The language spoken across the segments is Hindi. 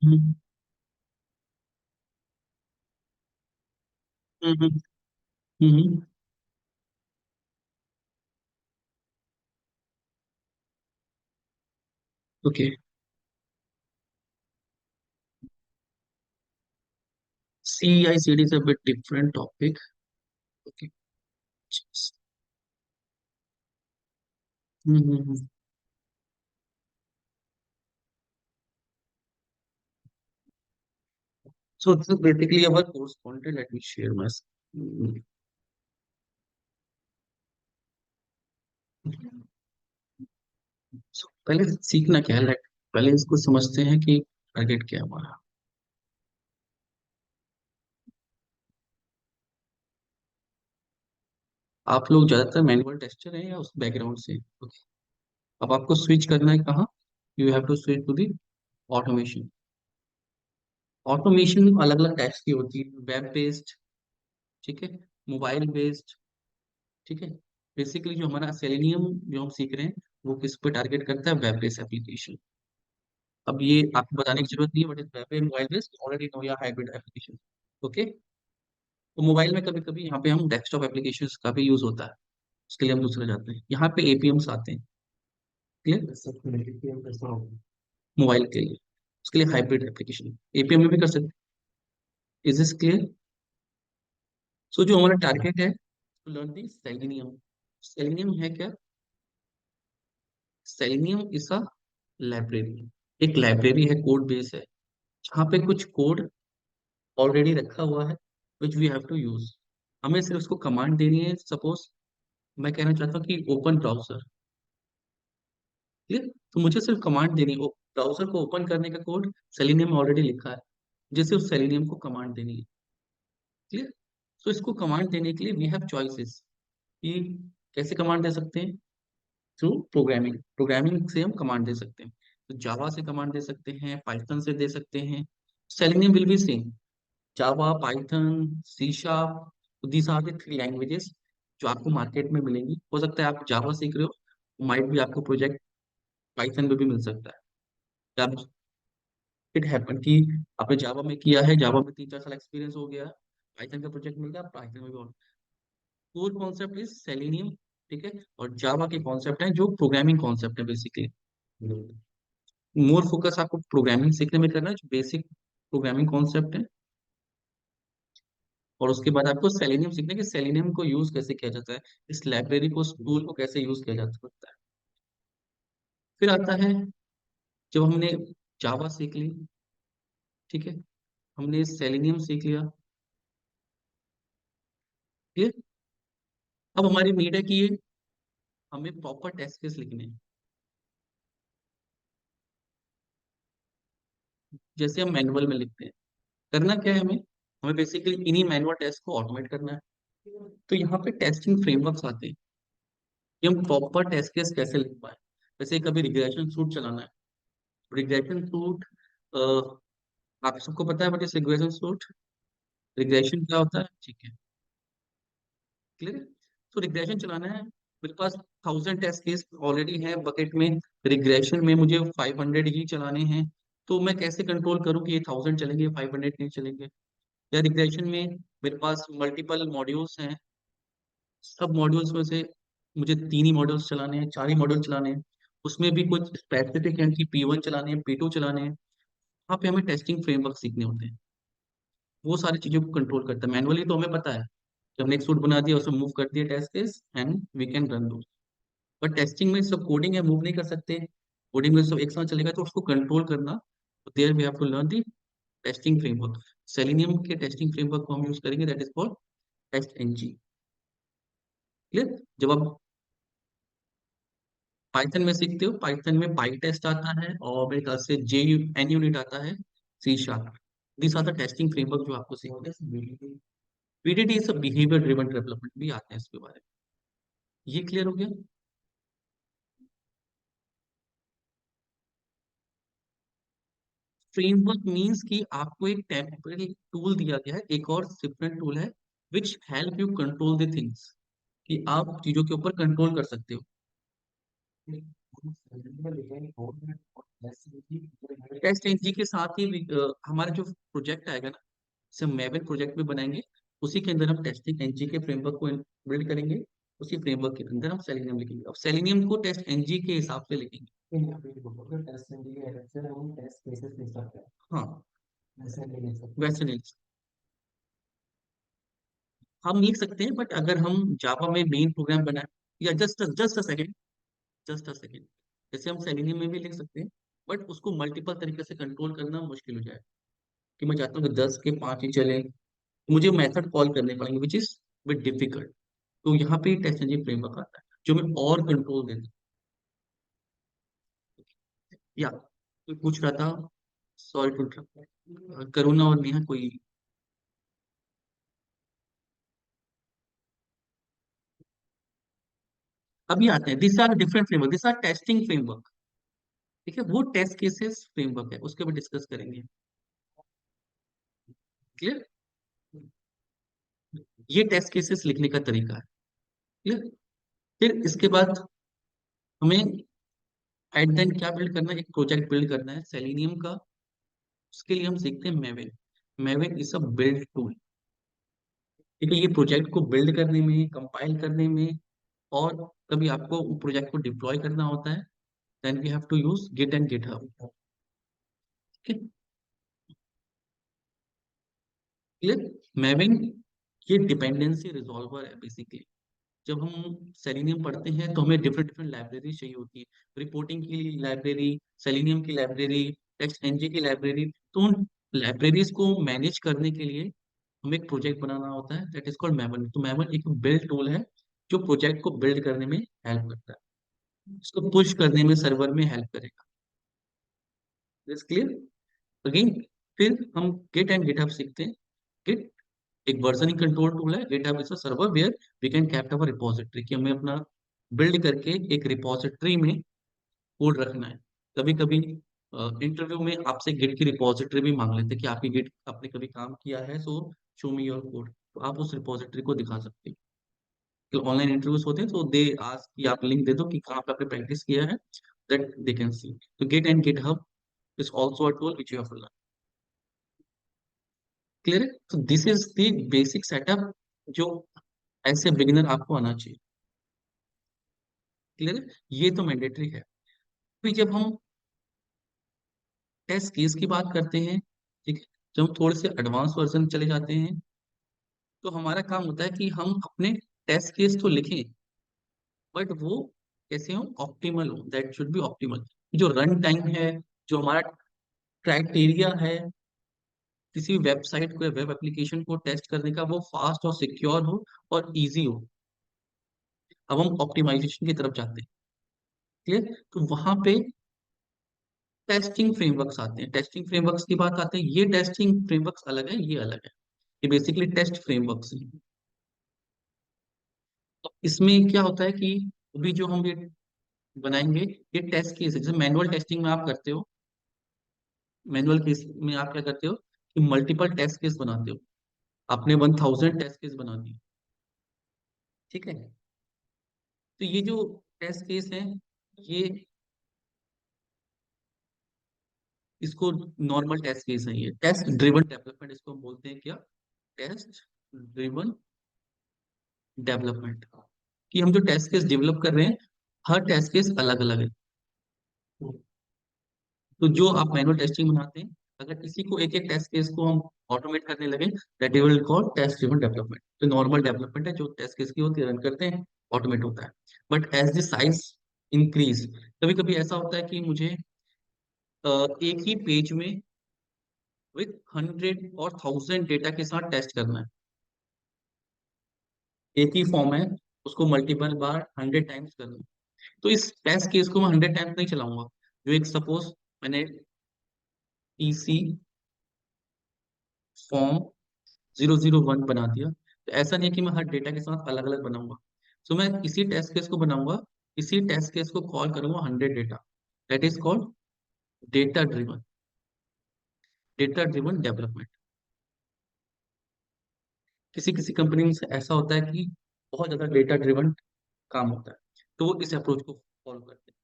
Hmm hmm hmm. Okay. CI/CD is a bit different topic. Okay. Hmm. So this is basically our course content. Let me share my screen. So, पहले सीखना क्या है, पहले इसको समझते हैं कि टारगेट क्या है हमारा। आप लोग ज्यादातर मैनुअल टेस्टर हैं या उस बैकग्राउंड से? Okay. अब आपको स्विच करना है कहाँ? You have to switch to the automation. Automation अलग अलग टाइप्स की होती है, वेब बेस्ड, ठीक है, मोबाइल बेस्ड, ठीक है। बेसिकली जो हमारा सेलेनियम जो हम सीख रहे हैं वो किस पे टारगेट करता है? Web based application. अब ये आपको बताने की जरूरत नहीं है, बट इस web mobile based already know या हाइब्रिड एप्लीकेशन। ओके। तो मोबाइल में कभी कभी यहाँ पे हम डेस्कटॉप एप्लीकेशंस का भी यूज होता है, उसके लिए हम दूसरे जाते हैं। यहाँ पे एपीएम्स आते हैं, क्लियर, मोबाइल के लिए। उसके लिए हाइब्रिड एप्लीकेशन एपीएम में भी कर सकते हैं। Is this clear? सो जो हमारा टारगेट है, लर्न दी सेलेनियम। सेलेनियम है क्या? Selenium is a library. एक लाइब्रेरी है, कोड बेस है, जहाँ पे कुछ कोड ऑलरेडी रखा हुआ है, which we have to use. हमें सिर्फ उसको कमांड देनी है। सपोज मैं कहना चाहता हूँ कि ओपन ब्राउजर, क्लियर। तो मुझे सिर्फ कमांड देनी है, ब्राउजर को ओपन करने का कोड सेलेनियम में ऑलरेडी लिखा है, जिसे उस सेलेनियम को कमांड देनी है, क्लियर। तो इसको कमांड देने के लिए वी हैव चॉइसेस कि कैसे कमांड दे सकते हैं। थ्रू प्रोग्रामिंग, प्रोग्रामिंग से हम कमांड दे सकते हैं। तो जावा से कमांड दे सकते हैं, पाइथन से दे सकते हैं। Selenium will be same, Java, Python, C sharp, these are the three languages जो आपको मार्केट में मिलेंगी। हो सकता है आप जावा सीख रहे हो, माइट भी आपको प्रोजेक्ट पाइथन में भी मिल सकता है। या इट हैपन कि आपने जावा में किया है, जावा में 3-4 साल एक्सपीरियंस हो गया, पाइथन का प्रोजेक्ट मिल गया, पाइथन में भी। कोर कॉन्सेप्ट इज सेलेनियम, ठीक है। और जावा के कॉन्सेप्ट है जो प्रोग्रामिंग कॉन्सेप्ट है बेसिकली। मोर फोकस आपको प्रोग्रामिंग सीखने में करना है, जो बेसिक प्रोग्रामिंग कॉन्सेप्ट है। और उसके बाद आपको सेलेनियम सीखना है कि सेलेनियम को यूज कैसे किया जाता है, इस लाइब्रेरी को, उस टूल को कैसे यूज किया जा सकता है। फिर आता है, जब हमने जावा सीख ली, ठीक है, हमने सेलेनियम सीख लिया, ठीक है। अब हमारी नीड है कि ये हमें प्रॉपर टेस्ट केस लिखने हैं, जैसे हम मैनुअल में लिखते हैं। करना क्या है हमें? हमें बेसिकली इन्हीं मैनुअल टेस्ट को ऑटोमेट करना है। तो यहाँ पे टेस्टिंग फ्रेमवर्क्स आते हैं कि हम प्रॉपर टेस्ट केस कैसे लिख पाए। जैसे कभी रिग्रेशन सूट चलाना है, रिग्रेशन सूट, आप सबको पता है बट इस रिग्रेशन सूट, रिग्रेशन क्या होता है, ठीक है, क्लियर है। तो रिग्रेशन चलाना है, मेरे पास 1000 टेस्ट केस ऑलरेडी है बकेट में। रिग्रेशन में मुझे 500 ही चलाने हैं। तो मैं कैसे कंट्रोल करूं कि ये 1000 चलेंगे, 500 नहीं चलेंगे? या रिग्रेशन में मेरे पास मल्टीपल मॉड्यूल्स हैं, सब मॉड्यूल्स में से मुझे 3 ही मॉड्यूल्स चलाने हैं, 4 ही मॉड्यूल चलाने हैं। उसमें भी कुछ स्पेसिफिक है कि P1 चलाने हैं, P2 चलाने हैं। वहाँ पे हमें टेस्टिंग फ्रेमवर्क सीखने होते हैं। वो सारी चीजों को कंट्रोल करता है। मैनुअली तो हमें पता है कि हमने एक सूट बना दिया, उसमें मूव कर दिया test case and we can run दो। बट टेस्टिंग में सब कोडिंग है, मूव नहीं कर सकते। कोडिंग में सब एक साथ चलेगा, तो उसको कंट्रोल करना, तो there we have to learn the testing framework. Selenium के टेस्टिंग फ्रेमवर्क को हम यूज करेंगे, that is called test NG, clear. जब आप पाइथन में सीखते हो, पाइथन में पाई टेस्ट आता है, और मेरे ख्याल से जे एन यूनिट आता है, C sharp. This are the testing framework जो आपको सीखते हैं। BDD is behaviour driven development भी आते हैं इसके बारे में। ये क्लियर हो गया? फ्रेमवर्क मींस कि आपको एक टेम्पररी टूल दिया गया है, एक और डिफरेंट टूल है, which help you control the things, कि आप चीजों के ऊपर कंट्रोल कर सकते हो। टेस्ट एनजी के साथ ही हमारा जो प्रोजेक्ट आएगा ना, जैसे मैवन प्रोजेक्ट में बनाएंगे, उसी के अंदर हम टेस्टिंग एनजी के फ्रेमवर्क को बिल्ड करेंगे। उसी फ्रेमवर्क के अंदर हम सेलेनियम लिखेंगे। अब सेलेनियम को टेस्ट एनजी के हिसाब से लिखेंगे। हाँ, वैसे नहीं। हम लिख सकते हैं, बट अगर हम जावा में मेन प्रोग्राम बनाए, या just a second, just a second, जैसे हम सेलेनियम में भी लिख सकते हैं, बट उसको मल्टीपल तरीके से कंट्रोल करना मुश्किल हो जाएगा। कि मैं चाहता हूँ कि 10 के 5 ही चले, मुझे मेथड कॉल करने पड़ेंगे, विच इज बिट डिफिकल्ट। तो यहाँ पे टेस्ट इंजन फ्रेमवर्क आता है जो मैं और कंट्रोल देता हूँ। या कोई पूछ रहा था, सॉरी टू इंटरप्ट, करुणा और नेहा कोई। अभी आते हैं, this are different framework, this are testing framework. ठीक है, वो टेस्ट केसेस फ्रेमवर्क है, उसके ऊपर डिस्कस करेंगे। क्लियर? ये टेस्ट केसेस लिखने का तरीका है। क्लियर? फिर इसके बाद हमें एट देन क्या बिल्ड करना है, एक प्रोजेक्ट बिल्ड करना है सेलेनियम का। उसके लिए हम सीखते हैं maven. Maven is a build tool. ठीक है, ये प्रोजेक्ट को बिल्ड करने में, कंपाइल करने में, और कभी आपको प्रोजेक्ट को डिप्लॉय करना होता है, then we have to use git and GitHub. Clear? Maven ये डिपेंडेंसी रिजॉल्वर है बेसिकली। जब हम सेलेनियम पढ़ते हैं तो हमें डिफरेंट डिफरेंट लाइब्रेरी चाहिए होती है। रिपोर्टिंग की लाइब्रेरी, सेलेनियम की लाइब्रेरी, टेक्स्ट एनजी की लाइब्रेरी। तो उन लाइब्रेरीज को मैनेज करने के लिए हमें एक प्रोजेक्ट बनाना होता है, दैट इज कॉल्ड मेवन। तो मेवन एक बिल्ड टूल है जो प्रोजेक्ट को बिल्ड करने में हेल्प करता है, उसको पुश करने में सर्वर में हेल्प करेगा। Is clear? अगेन, फिर हम गिट एंड गिटहब सीखते हैं। गिट एक वर्जनिंग कंट्रोल टूल है, GitHub is a server where we can kept our repository, कि हमें अपना बिल्ड करके एक रिपोजिटरी में कोड रखना है। कभी कभी इंटरव्यू में आपसे गिट की रिपोजिटरी भी मांग लेते हैं कि आपकी गिट आपने कभी काम किया है, सो शो मी योर कोड। तो आप उस रिपोजिटरी को दिखा सकते हैं। तो ऑनलाइन इंटरव्यूज होते हैं तो दे आस्क कि आप लिंक दे दो कि कहाँ पे आपने प्रैक्टिस किया है, दैट दे कैन सी। तो git and GitHub is also a tool which you have to learn. Clear है? तो this is the basic setup जो ऐसे बिगिनर आपको आना चाहिए। क्लियर है? ये तो मैंडेटरी है। फिर जब हम टेस्ट केस की बात करते हैं, ठीक है, जब हम थोड़े से एडवांस वर्जन चले जाते हैं, तो हमारा काम होता है कि हम अपने टेस्ट केस तो लिखें, बट वो कैसे हो, ऑप्टिमल हो, दैट शुड बी ऑप्टिमल। जो रन टाइम है, जो हमारा क्राइटेरिया है किसी वेबसाइट को या वेब एप्लीकेशन को टेस्ट करने का, वो फास्ट और सिक्योर हो और इजी हो। अब हम ऑप्टिमाइजेशन की तरफ जाते हैं। क्लियर? तो वहां पे टेस्टिंग फ्रेमवर्क्स आते हैं। टेस्टिंग फ्रेमवर्क्स की बात आते हैं, ये टेस्टिंग फ्रेमवर्क्स अलग है, ये अलग है। ये बेसिकली टेस्ट फ्रेमवर्क्स हैं। तो इसमें क्या होता है कि अभी जो हम ये बनाएंगे, ये टेस्ट केस है। जैसे मैनुअल टेस्टिंग में आप करते हो, मैनुअल केस में आप क्या करते हो कि मल्टीपल टेस्ट केस बनाते हो। आपने 1000 टेस्ट केस बना दिए। ठीक है? तो ये जो टेस्ट केस है, ये इसको नॉर्मल टेस्ट केस है। ये टेस्ट ड्रिवन डेवलपमेंट इसको हम बोलते हैं। क्या? Test driven development. कि हम जो टेस्ट केस डेवलप कर रहे हैं, हर टेस्ट केस अलग अलग है। तो जो आप मैनुअल टेस्टिंग बनाते हैं, अगर किसी को एक एक टेस्ट केस को हम ऑटोमेट करने लगे, that will call test driven development. तो नॉर्मल डेवलपमेंट है, जो टेस्ट केस की होती है, रन करते हैं, ऑटोमेट होता है। But as the size increase, कभी कभी ऐसा होता है कि मुझे एक ही पेज में विथ 100 और 1000 डेटा के साथ टेस्ट करना है। एक ही फॉर्म है, उसको मल्टीपल बार 100 टाइम्स करना है। तो इस टेस्ट केस को मैं 100 टाइम्स नहीं चलाऊंगा। जो एक सपोज मैंने ईसी फॉर्म 001 बना दिया, तो ऐसा नहीं है कि मैं हर डेटा के साथ अलग अलग बनाऊंगा। तो मैं इसी टेस्ट केस को बनाऊंगा, इसी टेस्ट केस को कॉल करूंगा 100 data. That is called data driven, data driven development. किसी किसी कंपनी में से ऐसा होता है कि बहुत ज्यादा डेटा ड्रिवन काम होता है, तो वो इस अप्रोच को फॉलो करते हैं।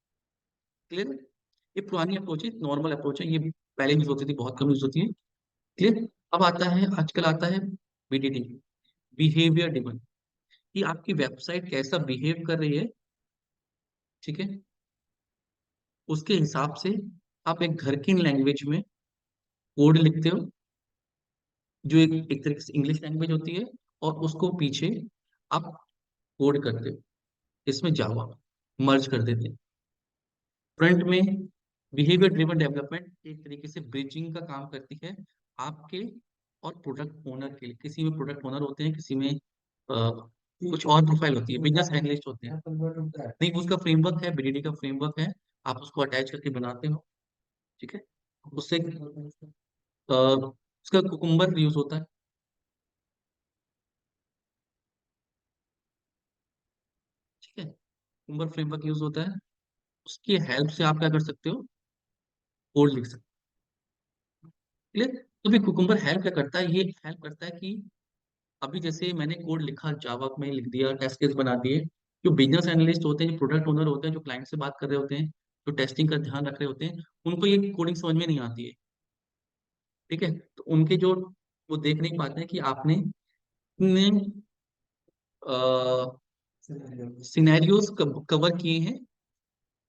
क्लियर। ये पुरानी अप्रोच है, नॉर्मल अप्रोच है, ये पहले यूज होती थी, बहुत कम यूज होती है। क्लियर। अब आता है, आजकल आता है बीडीडी, बिहेवियर डिमन, कि आपकी वेबसाइट कैसा बिहेव कर रही है, ठीक है, उसके हिसाब से आप एक घर की लैंग्वेज में कोड लिखते हो, जो एक तरीके से इंग्लिश लैंग्वेज होती है, और उसको पीछे आप कोड करते हो, इसमें जावा मर्ज कर देते हैं। फ्रंट में बिहेवियर ड्रिवन डेवलपमेंट एक तरीके से ब्रिजिंग का काम करती है आपके और प्रोडक्ट ओनर के लिए। किसी में प्रोडक्ट ओनर होते हैं, किसी में कुछ और प्रोफाइल होती है, बिजनेस एनालिस्ट होते हैं, नहीं उसका फ्रेमवर्क है, बीडीडी का फ्रेमवर्क है, आप उसको अटैच करके बनाते हो, ठीक है। उससे उसका कुकुम्बर यूज होता है, ठीक है, कुकुम्बर फ्रेमवर्क यूज होता है, उसकी हेल्प से आप क्या कर सकते हो, कोड लिख सकते हो। क्लियर। तो फिर कुकुम्बर हेल्प क्या करता है, ये हेल्प करता है कि अभी जैसे मैंने कोड लिखा, जावा में लिख दिया, टेस्ट केस बना दिए, जो बिजनेस एनालिस्ट होते हैं, जो प्रोडक्ट ओनर होते हैं, जो क्लाइंट से बात कर रहे होते हैं, जो टेस्टिंग का ध्यान रख रहे होते हैं, उनको ये कोडिंग समझ में नहीं आती है, ठीक है। तो उनके जो, वो देख नहीं पाते हैं कि आपने कितने सिनेरियोज कवर किए हैं,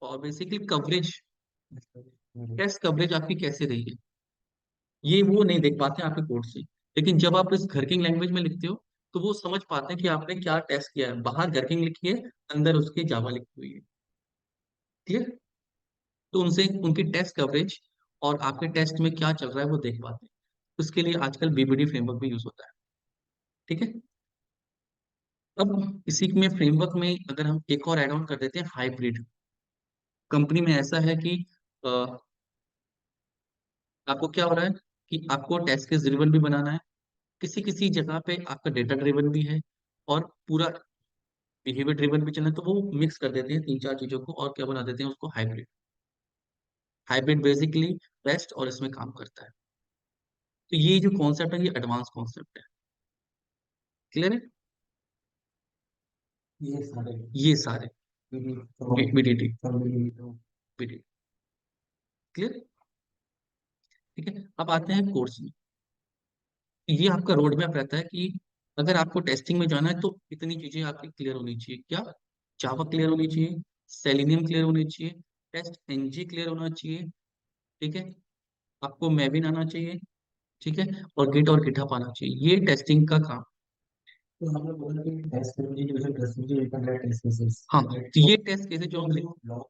और बेसिकली कवरेज, टेस्ट कवरेज आपकी कैसे रही है, ये वो नहीं देख पाते हैं आपके कोड से। लेकिन जब आप इस घर्किंग लैंग्वेज में लिखते हो, तो वो समझ पाते हैं कि आपने क्या टेस्ट किया है, बाहर घर्किंग लिखी है, अंदर उसके जावा लिखी हुई है, क्लियर। तो उनसे उनकी टेस्ट कवरेज और आपके टेस्ट में क्या चल रहा है वो देख पाते हैं। उसके लिए आजकल बीबीडी फ्रेमवर्क भी यूज होता है, ठीक है। अब इसी में फ्रेमवर्क में अगर हम एक और एड ऑन कर देते हैं, हाइब्रिड। कंपनी में ऐसा है कि अ, आपको क्या हो रहा है कि आपको टेस्ट केस ड्रिवन भी बनाना है, किसी किसी जगह पे आपका डेटा ड्रिवन भी है, और पूरा बिहेवियर ड्रिवन भी चलना है, तो वो मिक्स कर देते हैं तीन चार चीजों को, और क्या बना देते हैं उसको, हाइब्रिड। हाइब्रिड बेसिकली बेस्ट और इसमें काम करता है। तो ये जो कॉन्सेप्ट है, ये एडवांस कॉन्सेप्ट है, क्लियर है। ये सारे बीडीटी, बीडीटी, क्लियर। ठीक है। अब आते हैं कोर्स में। ये आपका रोड मैप रहता है कि अगर आपको टेस्टिंग में जाना है तो इतनी चीजें आपकी क्लियर होनी चाहिए, क्या, जावा क्लियर होनी चाहिए, सेलेनियम क्लियर होनी चाहिए, टेस्ट एनजी क्लियर होना चाहिए, ठीक है, आपको मैविन आना चाहिए, ठीक है, और गिट और गिटहब आना चाहिए, ये टेस्टिंग का काम। तो हमने बोला कि test individual test individual test cases, हाँ, तो ये टेस्ट केसेस जो हम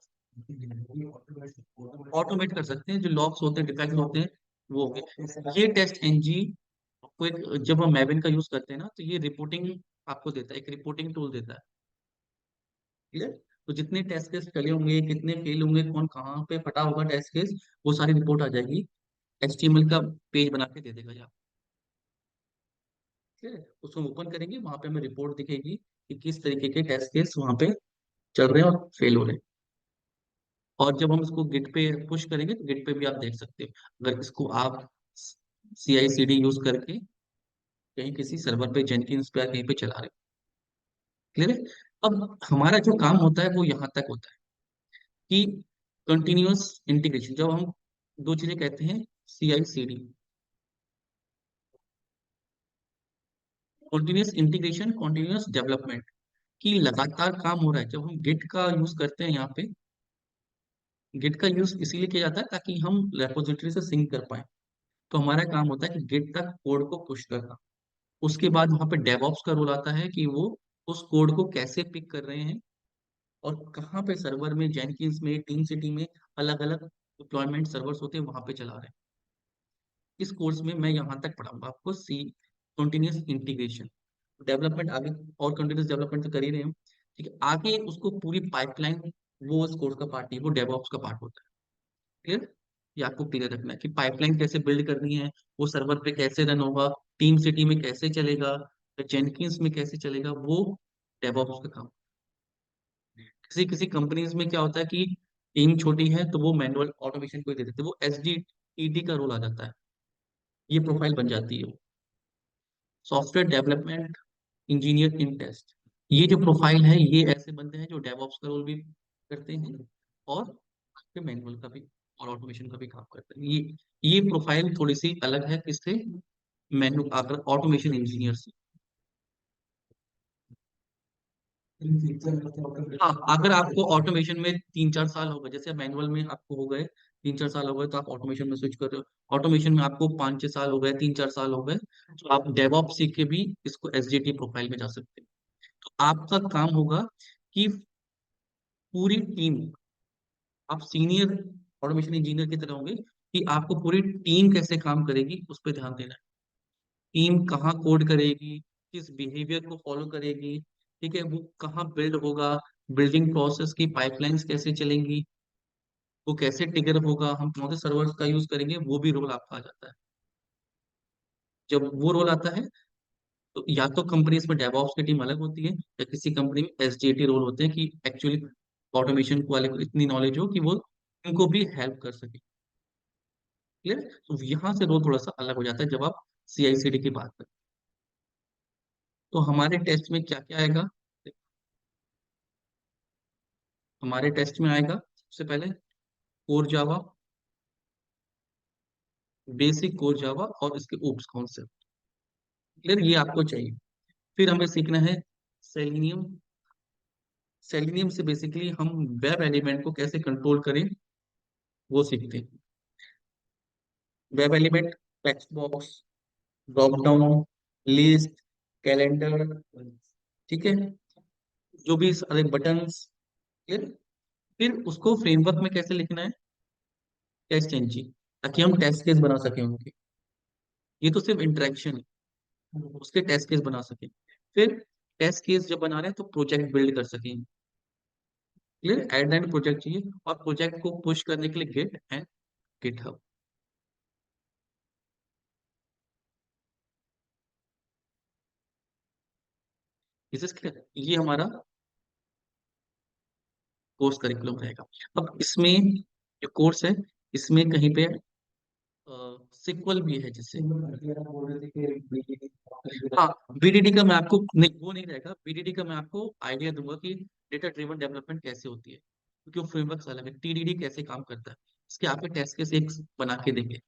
ऑटोमेट कर सकते हैं, जो लॉग्स होते हैं, डिफेक्ट होते हैं, वो हो गए। ये टेस्ट एनजी को एक, जब हम मैविन का यूज करते हैं ना, तो ये रिपोर्टिंग आपको देता है, एक रिपोर्टिंग टूल देता है, क्लियर। तो जितने टेस्ट केस चले होंगे, कितने फेल होंगे, कौन कहाँ पे फटा होगा टेस्ट केस, वो सारी रिपोर्ट आ जाएगी, एचटीएमएल का पेज बना के दे देगा यार, ठीक है। उसको ओपन करेंगे, वहां पे हमें रिपोर्ट दिखेगी कि किस तरीके के टेस्ट केस वहां पे चल रहे हैं और फेल हो रहे हैं। और जब हम इसको गिट पे पुश करेंगे, तो गिट पे भी आप देख सकते हो, अगर इसको आप सी आई सी डी यूज करके कहीं किसी सर्वर पे, जेनकिंस पे या कहीं पे चला रहे हो, क्लियर है। अब हमारा जो काम होता है वो यहाँ तक होता है कि कंटिन्यूअस इंटीग्रेशन, जब हम दो चीजें कहते हैं, C I C D, continuous integration, continuous development, की लगातार काम हो रहा है। जब हम गिट का यूज करते हैं यहाँ पे, गिट का यूज इसीलिए किया जाता है ताकि हम रेपोजिटरी से सिंक कर पाए। तो हमारा काम होता है कि गिट तक कोड को पुश करना। उसके बाद वहां पे डेवऑप्स का रोल आता है कि वो उस कोड को कैसे पिक कर रहे हैं, और कहाँ पे सर्वर में, जेनकिंस में, टीम सिटी में, अलग अलग डिप्लॉयमेंट सर्वर्स होते हैं, वहां पे चला रहे हैं। इस कोर्स में मैं यहाँ तक पढ़ाऊंगा आपको, सी कंटिन्यूअस इंटीग्रेशन, डेवलपमेंट आगे, और कंटिन्यूअस डेवलपमेंट तो कर ही रहे हैं, ठीक है, आगे उसको पूरी पाइपलाइन, वो उस कोर्स का पार्ट नहीं, वो डेवऑप्स का पार्ट होता है, क्लियर। ये आपको क्लियर रखना है कि पाइपलाइन कैसे बिल्ड करनी है, वो सर्वर पे कैसे रन होगा, टीम सिटी में कैसे चलेगा, जेनकिंस में कैसे चलेगा, वो डेवऑप्स का काम। किसी किसी कंपनीज में क्या होता है कि टीम छोटी है, तो वो मैनुअल ऑटोमेशन को ही दे देते हैं, वो एस डी ई डी का रोल आ जाता है, ये प्रोफाइल बन जाती है, software development engineer in test. ये जो प्रोफाइल है, ये ऐसे बंदे हैं जो डेवऑप्स का रोल भी करते हैं, और फिर मैनुअल का भी और ऑटोमेशन का भी काम करते हैं। ये प्रोफाइल थोड़ी सी अलग है किससे, मैनु अगर ऑटोमेशन इंजीनियर से। हाँ, अगर आपको ऑटोमेशन में 3-4 साल हो गए, जैसे मैनुअल में आपको हो गए 3-4 साल हो गए, तो आप ऑटोमेशन में स्विच कर रहे हो। ऑटोमेशन में आपको 5-6 साल हो गए, 3-4 साल हो गए, तो आप डेवऑप्स सीख के भी इसको एसडीटी प्रोफाइल में जा सकते हैं। तो आपका काम होगा कि पूरी टीम, आप सीनियर ऑटोमेशन इंजीनियर की तरह होंगे, कि आपको पूरी टीम कैसे काम करेगी उस पर ध्यान देना है। टीम कहाँ कोड करेगी, किस बिहेवियर को फॉलो करेगी, ठीक है, वो कहाँ बिल्ड होगा, बिल्डिंग प्रोसेस की पाइपलाइंस कैसे चलेंगी, वो कैसे ट्रिगर होगा, हम कौन से सर्वर्स का यूज करेंगे, वो भी रोल आपका आ जाता है। जब वो रोल आता है, तो या तो कंपनीज में डेवऑप्स की टीम अलग होती है, या किसी कंपनी में एसडीएटी रोल होते हैं, कि एक्चुअली ऑटोमेशन वाले को इतनी नॉलेज हो कि वो इनको भी हेल्प कर सके। क्लियर। तो यहाँ से रोल थोड़ा सा अलग हो जाता है जब आप सीआईसीडी की बात करें। तो हमारे टेस्ट में क्या क्या आएगा, हमारे टेस्ट में आएगा सबसे पहले core Java, basic core Java और इसके ओप्स कॉन्सेप्ट। क्लियर, ये आपको चाहिए। फिर हमें सीखना है सेलिनियम। सेलिनियम से बेसिकली हम वेब एलिमेंट को कैसे कंट्रोल करें, वो सीखते हैं। Web element, text box, drop down, list, calendar, ठीक है, जो भी सारे बटन्स। क्लियर। फिर उसको फ्रेमवर्क में कैसे लिखना है, टेस्ट इंजन, ताकि हम टेस्ट केस बना सकें उनके। ये तो सिर्फ इंटरेक्शन है, उसके टेस्ट केस बना सकें। फिर टेस्ट केस जब बना रहे हैं तो प्रोजेक्ट बिल्ड कर सकें। क्लियर, एट एंड प्रोजेक्ट चाहिए, और प्रोजेक्ट को पुश करने के लिए git and GitHub. This is clear, ये हमारा कोर्स करिकुलम रहेगा। अब इसमें जो कोर्स है, इसमें कहीं पे सिक्वल भी है, जैसे हाँ, बीडीडी का मैं आपको नहीं, वो नहीं रहेगा। बीडीडी का मैं आपको आइडिया दूंगा कि डेटा ड्रिवन डेवलपमेंट कैसे होती है, क्योंकि वो फ्रेमवर्क अलग है। टीडीडी कैसे काम करता है, इसके आपके टेस्ट केस एक बना के देंगे,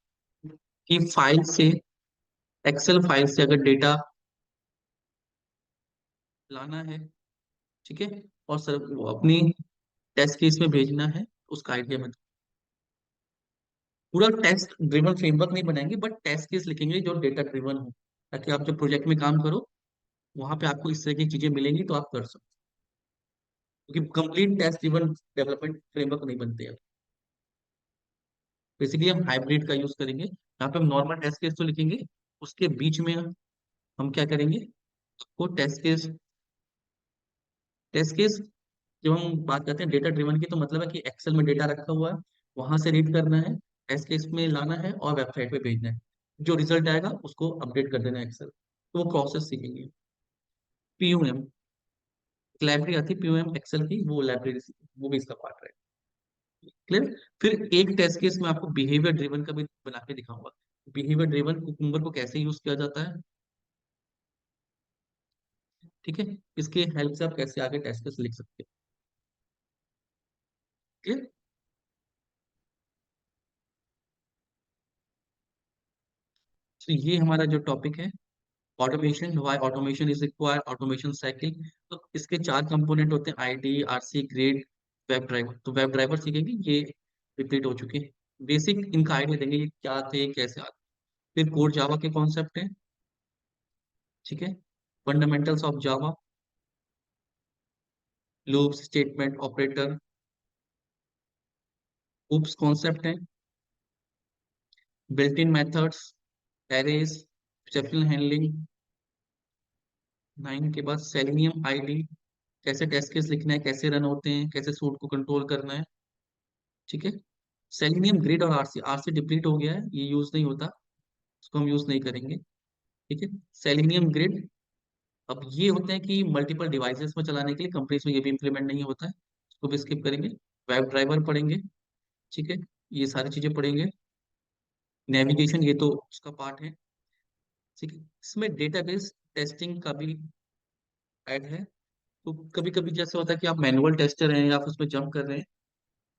कि फाइल से, एक्सेल फाइल से अगर डेटा लाना है, ठीक है, और सर वो अपनी टेस्ट केस में भेजना है, उसका आइडिया मैं पूरा टेस्ट ड्रिवन फ्रेमवर्क नहीं बनाएंगे, बट टेस्ट केस लिखेंगे जो डेटा ड्रिवन हो, ताकि आप जब प्रोजेक्ट में काम करो, वहां पे आपको इस तरह की चीजें मिलेंगी तो आप कर सकते हो। क्योंकि complete test driven development framework नहीं बनते हैं। बेसिकली हम हाइब्रिड का यूज करेंगे, यहाँ पे हम नॉर्मल टेस्ट केस तो लिखेंगे, उसके बीच में हम क्या करेंगे, आपको टेस्ट केस जब हम बात करते हैं डेटा ड्रिवन की, तो मतलब है कि एक्सेल में डेटा रखा हुआ है, वहां से रीड करना है, टेस्ट केस में लाना है और वेबसाइट पे भेजना है। जो रिजल्ट आएगा उसको अपडेट कर देना है एक्सेल। तो वो प्रोसेस सीखेंगे। पीयूएम, लाइब्रेरी आती है पीयूएम एक्सेल की, वो लाइब्रेरी, वो भी इसका पार्ट है। क्लियर। फिर एक टेस्ट केस में आपको बिहेवियर ड्रिवन का भी बना के दिखाऊंगा। बिहेवियर ड्रिवन कुकुम्बर को कैसे यूज किया जाता है, ठीक है, इसके हेल्प से आप कैसे आगे टेस्ट केस लिख सकते हैं। क्लियर। तो ये हमारा जो टॉपिक है, automation, why automation is required, automation cycle. तो इसके 4 कंपोनेंट होते हैं, ID, RC, grade, web driver. तो वेब ड्राइवर सीखेंगे, ये रिपीट हो चुके हैं। बेसिक इनका आइडिया देंगे, ये क्या थे, कैसे आते। फिर कोर जावा के कॉन्सेप्ट है, ठीक है, fundamentals of Java, loops, statement, operator, OOPs concept है, built in methods, arrays, exception handling. 9 के बाद सेलेनियम आईडी, कैसे टेस्ट केस लिखना है, कैसे रन होते हैं, कैसे सूट को कंट्रोल करना है, ठीक है। सेलेनियम ग्रिड और आरसी, आरसी डिप्लीट हो गया है, ये यूज नहीं होता, इसको हम यूज नहीं करेंगे, ठीक है। सेलेनियम ग्रिड, अब ये होते हैं कि मल्टीपल डिवाइसेस में चलाने के लिए, कंपनीज में ये भी इंप्लीमेंट नहीं होता है, इसको भी स्किप करेंगे। वेब ड्राइवर पढ़ेंगे, ठीक है, ये सारी चीजें पढ़ेंगे। नेविगेशन, ये तो उसका पार्ट है, ठीक है। इसमें डेटाबेस टेस्टिंग का भी ऐड है। तो कभी कभी जैसे होता है कि आप मैनुअल टेस्टर हैं या आप उसमें जंप कर रहे हैं,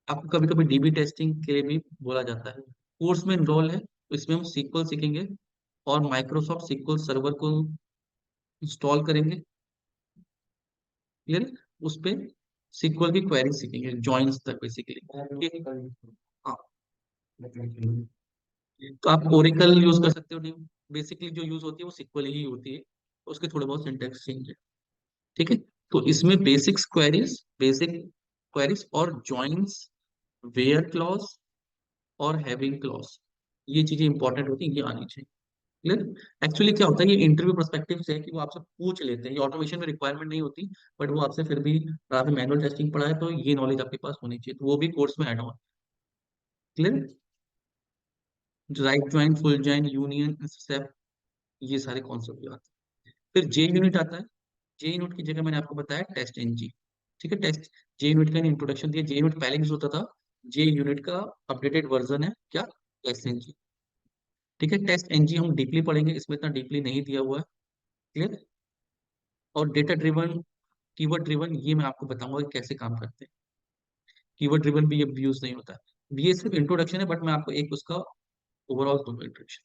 आपको कभी कभी डीबी टेस्टिंग के लिए भी बोला जाता है। कोर्स में इनरोल है तो इसमें हम सीक्वल सीखेंगे और माइक्रोसॉफ्ट सीक्वल सर्वर को इंस्टॉल करेंगे। क्लियर? उस पे सीक्वल की क्वेरी सीखेंगे जॉइंस तक बेसिकली। हाँ, तो आप ओरेकल यूज कर सकते हो। बेसिकली जो यूज होती है वो सीक्वल ही होती है, उसके थोड़े बहुत सिंटेक्स चेंज है। ठीक है, तो इसमें बेसिक क्वेरीज और जॉइंस, वेयर क्लॉज और हैविंग क्लॉज, ये चीजें इंपॉर्टेंट होती हैं, ये आनी चाहिए। क्लियर? एक्चुअली क्या होता है, ये इंटरव्यू पर्सपेक्टिव से है कि वो आपसे पूछ लेते हैं, ये ऑटोमेशन में रिक्वायरमेंट नहीं होती, बट वो आपसे फिर भी, अगर आपने मैनुअल टेस्टिंग पढ़ा है तो ये नॉलेज आपके पास होनी चाहिए, तो वो भी कोर्स में add on. Clear? Right join, full join, union, step, ये सारे कॉन्सेप्ट आते हैं। फिर जे यूनिट आता है। जे यूनिट की जगह मैंने आपको बताया टेस्ट एनजी। ठीक है, टेस्ट जे यूनिट का इंट्रोडक्शन दिया। जे यूनिट पहले यूज होता था, जे यूनिट का अपडेटेड वर्जन है क्या, टेस्ट एनजी। ठीक है, टेस्ट एनजी हम डीपली पढ़ेंगे, इसमें इतना डीपली नहीं दिया हुआ है। क्लियर? और डेटा ड्रिवन, कीवर्ड ड्रिवन, ये मैं आपको बताऊंगा कि कैसे काम करते हैं। कीवर्ड ड्रिवन भी ये यूज नहीं होता है, ये सिर्फ इंट्रोडक्शन है, बट मैं आपको एक उसका ओवरऑल दूंगा इंट्रोडक्शन।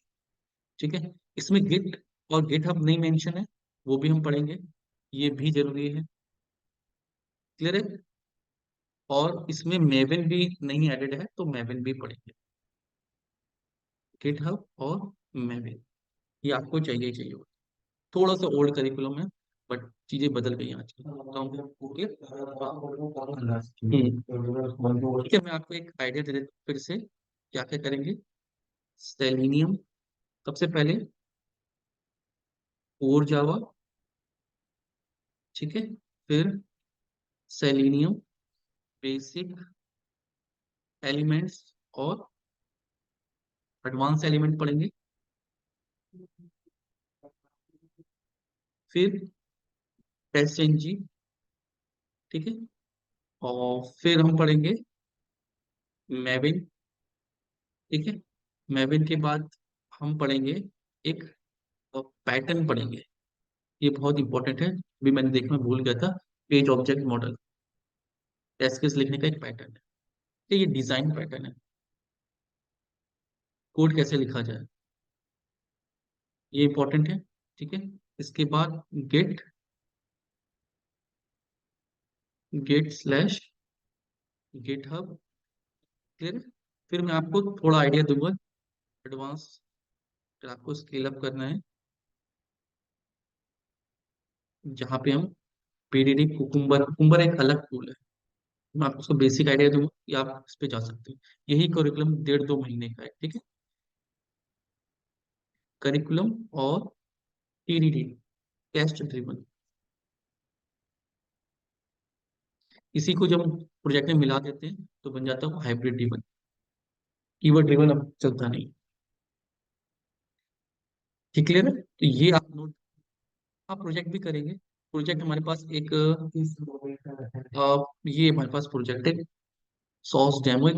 ठीक है, इसमें गिट और गिट हब नहीं मेंशन है, वो भी हम पढ़ेंगे, ये भी जरूरी है। क्लियर है? और इसमें मेविन भी नहीं एडेड है, तो मेविन भी पढ़ेंगे। गिट हब और मेविन, ये आपको चाहिए ही चाहिए। थोड़ा सा ओल्ड करिकुलम है, बट चीजें बदल गई हैं आजकल, तो ओके। ठीक है, मैं आपको एक आइडिया दे देता हूँ फिर से क्या क्या करेंगे। सेलेनियम सबसे पहले, कोर जावा। ठीक है, फिर सेलेनियम बेसिक एलिमेंट्स और एडवांस एलिमेंट पढ़ेंगे। फिर टेस्ट एनजी। ठीक है, और फिर हम पढ़ेंगे मैविन। ठीक है, मैविन के बाद हम पढ़ेंगे एक पैटर्न पढ़ेंगे, ये बहुत इंपॉर्टेंट है, अभी मैंने देखना भूल गया था। Page object model, test case लिखने का एक पैटर्न है। ये डिजाइन पैटर्न है, कोड कैसे लिखा जाए, ये इंपॉर्टेंट है। ठीक है, इसके बाद git, git slash GitHub. Clear? फिर मैं आपको थोड़ा आइडिया दूंगा एडवांस, फिर आपको स्केल अप करना है, जहाँ पे हम पीडीडी कुकुम्बर, कुकुम्बर एक अलग टूल है, मैं आपको उसका बेसिक आइडिया दूंगा कि आप इस पे जा सकते हो। यही करिकुलम 1.5-2 महीने का है। ठीक है, करिकुलम और टीडीडी, टेस्ट ड्रिवन, इसी को जब हम प्रोजेक्ट में मिला देते हैं तो बन जाता है हाइब्रिड ड्रिवन। कीवर्ड ड्रिवन अब चलता नहीं। ठीक, क्लियर है? तो ये आप नोट, आप प्रोजेक्ट भी करेंगे। प्रोजेक्ट हमारे पास एक ये हमारे पास प्रोजेक्ट है, सॉस डेमो एक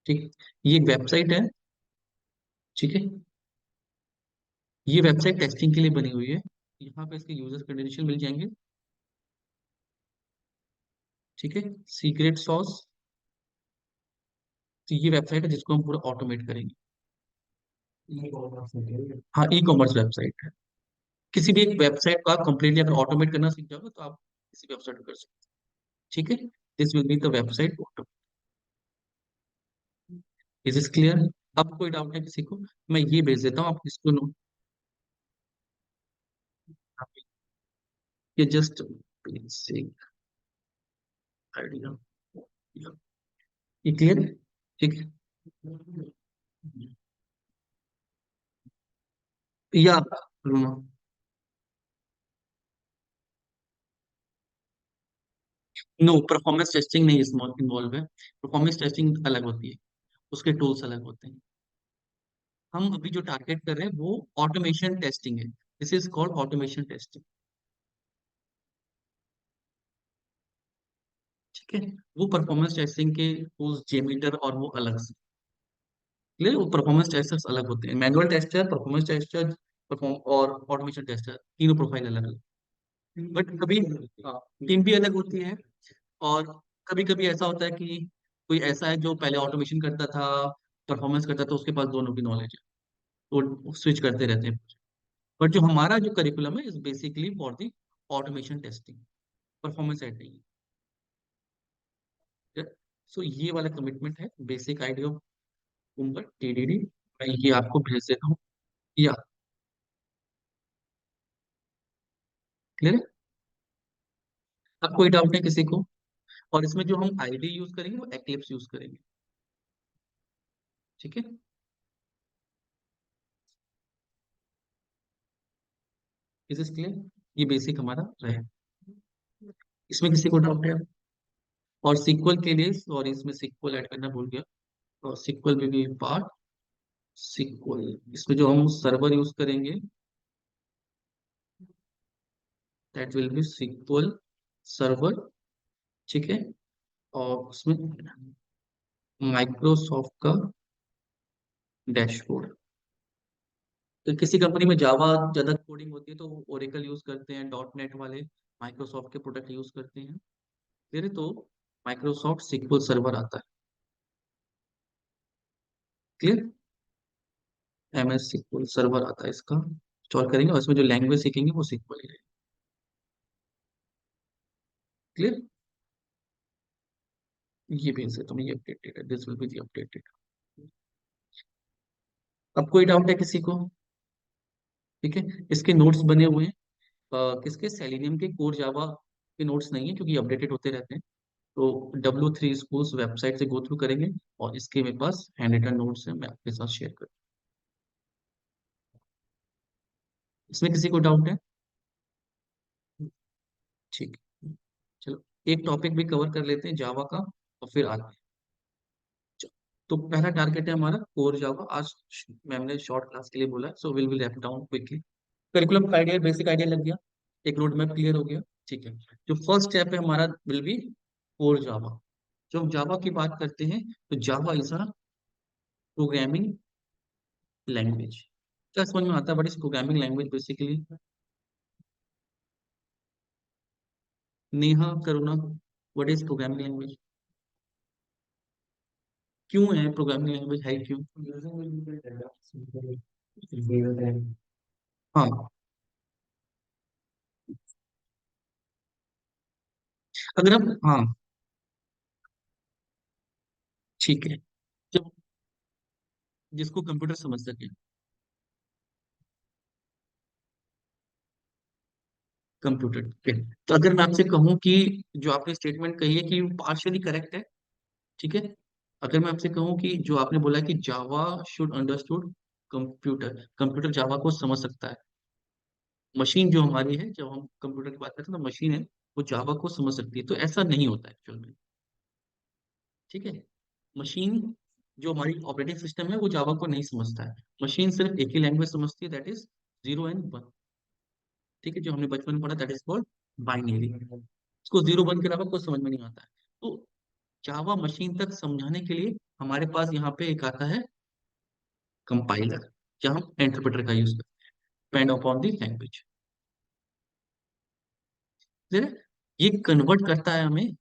ठीक, ये एक वेबसाइट है। ठीक है, ये वेबसाइट टेस्टिंग के लिए बनी हुई है, यहाँ पे इसके यूजर क्रेडेंशियल मिल जाएंगे। ठीक है, सीक्रेट सॉस, तो ये वेबसाइट है जिसको हम पूरा ऑटोमेट करेंगे। हाँ, ई कॉमर्स वेबसाइट है। किसी भी एक वेबसाइट को आप कंप्लीटली अगर ऑटोमेट करना सीख जाओगे तो आप किसी वेबसाइट को कर सकते हो। ठीक है, this will be the website auto. Is is clear? अब कोई डाउट है किसी को? मैं ये भेज देता हूँ, आप इसको नोट, ये जस्ट बेसिक आइडिया, ये क्लियर है? ठीक है, या नो, परफॉर्मेंस टेस्टिंग नहीं इसमें इन्वॉल्व है। परफॉर्मेंस टेस्टिंग अलग होती है, उसके टूल्स अलग होते हैं। हम अभी जो टारगेट कर रहे हैं वो ऑटोमेशन टेस्टिंग है, this is called automation testing. ठीक है, वो परफॉर्मेंस टेस्टिंग के टूल्स जेमीटर और वो अलग से, क्लियर? वो परफॉर्मेंस टेस्टर्स अलग होते हैं, manual tester, performance tester, perform और ऑटोमेशन टेस्टर, तीनों प्रोफाइल अलग अलग। बट कभी टीम भी अलग होती है, और कभी कभी ऐसा होता है कि कोई ऐसा है जो पहले ऑटोमेशन करता था, परफॉर्मेंस करता था, उसके पास दोनों की नॉलेज है, तो स्विच करते रहते हैं। बट जो हमारा जो करिकुलम है is basically for the automation testing, performance at नहीं। सो ये वाला कमिटमेंट है, basic idea of comber TDD. मैं ये आपको भेज देता हूँ। या क्लियर है? अब कोई डाउट है किसी को? और इसमें जो हम आईडी यूज करेंगे वो एक्लिप्स यूज करेंगे। ठीक है? Is is clear? ये बेसिक हमारा रहे। इसमें किसी को डाउट है? और सीक्वल के लिए सॉरी, इसमें सीक्वल ऐड करना भूल गया। और सीक्वल में भी पार्ट सीक्वल, इसमें जो हम सर्वर यूज करेंगे that will be SQL server. ठीक है? और उसमें माइक्रोसॉफ्ट का डैशबोर्ड। तो किसी कंपनी में जावा ज्यादा कोडिंग होती है तो ओरेकल यूज करते हैं, डॉट नेट वाले माइक्रोसॉफ्ट के प्रोडक्ट यूज करते हैं। फिर तो माइक्रोसॉफ्ट सीक्वल सर्वर आता है। क्लियर? एमएस सीक्वल सर्वर आता है इसका, इंस्टॉल करेंगे और इसमें जो लैंग्वेज सीखेंगे वो सीक्वल ही रहेगी। क्लियर? ये भेज देता हूँ, ये अपडेटेड है, this will be the updated. अब कोई डाउट है किसी को? ठीक है, इसके नोट्स बने हुए हैं। किसके? सेलेनियम के, कोर जावा के नोट्स नहीं है क्योंकि अपडेटेड होते रहते हैं। तो W3 स्कूल्स वेबसाइट से गो थ्रू करेंगे और इसके मेरे पास हैंड रिटन नोट्स है, मैं आपके साथ शेयर करूँ। इसमें किसी को डाउट है? ठीक है, चलो एक टॉपिक भी कवर कर लेते हैं जावा का और फिर आगे। तो पहला टारगेट है हमारा कोर जावा। आज मैम ने शॉर्ट क्लास के लिए बोला है, so will will wrap down quickly. Curriculum का आइडिया, बेसिक आइडिया लग गया, एक रोड मैप क्लियर हो गया। ठीक है, जो फर्स्ट स्टेप है हमारा विल बी कोर जावा। जब हम जावा की बात करते हैं तो Java is a programming language. क्या समझ में आता है what is programming language basically? Neha, Karuna, what is programming language? क्यों है प्रोग्रामिंग लैंग्वेज, है क्यों? हाँ, अगर हम, हाँ, ठीक है, जब जिसको कंप्यूटर समझ सके। कंप्यूटर, ठीक है। तो अगर मैं आपसे कहूँ कि जो आपने स्टेटमेंट कही है कि पार्शियली करेक्ट है, ठीक है। अगर मैं आपसे कहूँ कि जो आपने बोला कि जावा शुड अंडरस्टूड कंप्यूटर, कंप्यूटर जावा को समझ सकता है। मशीन जो हमारी है, जब हम कंप्यूटर की बात करते हैं तो मशीन है, वो जावा को समझ सकती है, तो ऐसा नहीं होता है एक्चुअल में। ठीक है, मशीन जो हमारी ऑपरेटिंग सिस्टम है वो जावा को नहीं समझता है। मशीन सिर्फ एक ही लैंग्वेज समझती है, दैट इज 0 and 1। ठीक है, जो हमने बचपन में पढ़ा, दैट इज कॉल्ड बाइनरी। उसको 0 1 के अलावा कुछ समझ में नहीं आता है। तो जावा मशीन तक समझाने के लिए हमारे पास यहाँ पे एक आता है कंपाइलर, या हम इंटरप्रेटर का यूज करते हैं, डिपेंड अपॉन द लैंग्वेज। ये कन्वर्ट करता है हमें